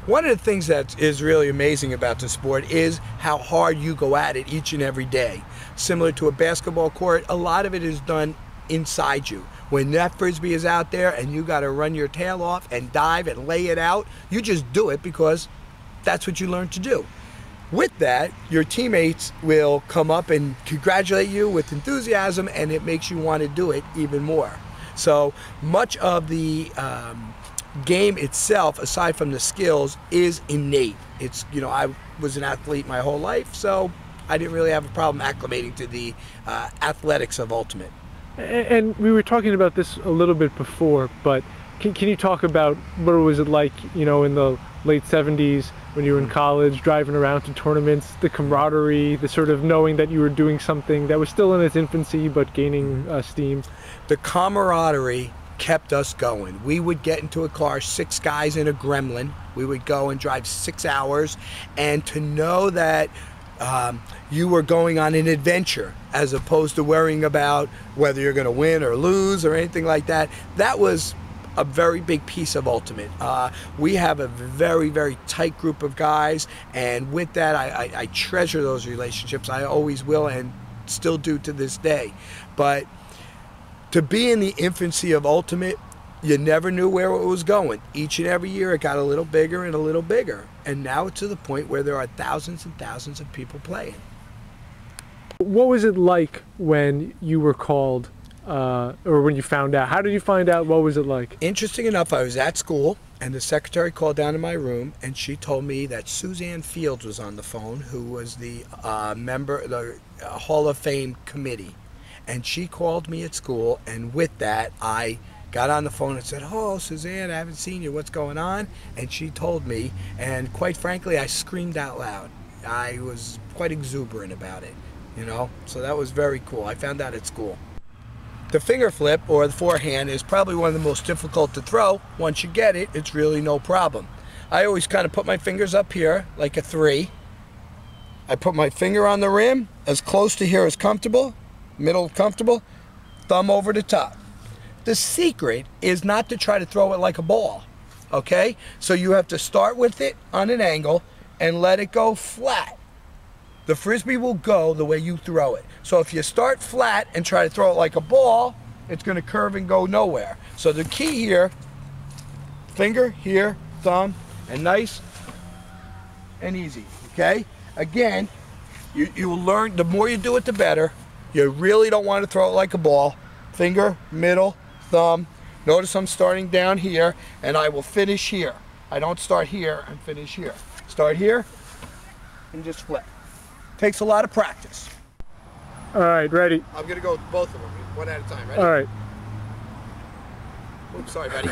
One of the things that is really amazing about the sport is how hard you go at it each and every day. Similar to a basketball court, a lot of it is done inside you. When that frisbee is out there and you got to run your tail off and dive and lay it out, you just do it because that's what you learned to do. With that, your teammates will come up and congratulate you with enthusiasm, and it makes you want to do it even more. So much of the game itself, aside from the skills, is innate. It's, you know, I was an athlete my whole life, so I didn't really have a problem acclimating to the athletics of Ultimate. And we were talking about this a little bit before, but can you talk about what was it like, you know, in the late 70s when you were in college, driving around to tournaments, the camaraderie, the sort of knowing that you were doing something that was still in its infancy but gaining steam? The camaraderie kept us going. We would get into a car, 6 guys in a Gremlin. We would go and drive 6 hours, and to know that you were going on an adventure as opposed to worrying about whether you're going to win or lose or anything like that, that was a very big piece of Ultimate. We have a very, very tight group of guys, and with that I treasure those relationships. I always will and still do to this day. But to be in the infancy of Ultimate, you never knew where it was going. Each and every year it got a little bigger and a little bigger. And now it's to the point where there are thousands and thousands of people playing. What was it like when you were called, or when you found out? How did you find out? What was it like? Interesting enough, I was at school, and the secretary called down to my room, and she told me that Suzanne Fields was on the phone, who was the member of the Hall of Fame committee. And she called me at school, and with that, I got on the phone and said, "Oh, Suzanne, I haven't seen you. What's going on?" And she told me, and quite frankly, I screamed out loud. I was quite exuberant about it, you know? So that was very cool. I found out at school. The finger flip, or the forehand, is probably one of the most difficult to throw. Once you get it, it's really no problem. I always kind of put my fingers up here, like a 3. I put my finger on the rim, as close to here as comfortable, middle comfortable, thumb over the top. The secret is not to try to throw it like a ball, okay? So you have to start with it on an angle and let it go flat. The frisbee will go the way you throw it. So if you start flat and try to throw it like a ball, it's going to curve and go nowhere. So the key here, finger here, thumb, and nice and easy, okay? Again, you will learn, the more you do it, the better. You really don't want to throw it like a ball. Finger, middle, thumb. Notice I'm starting down here, and I will finish here. I don't start here and finish here. Start here and just flip. Takes a lot of practice. All right, ready? I'm going to go with both of them, one at a time. Ready? All right. Oops, sorry, buddy.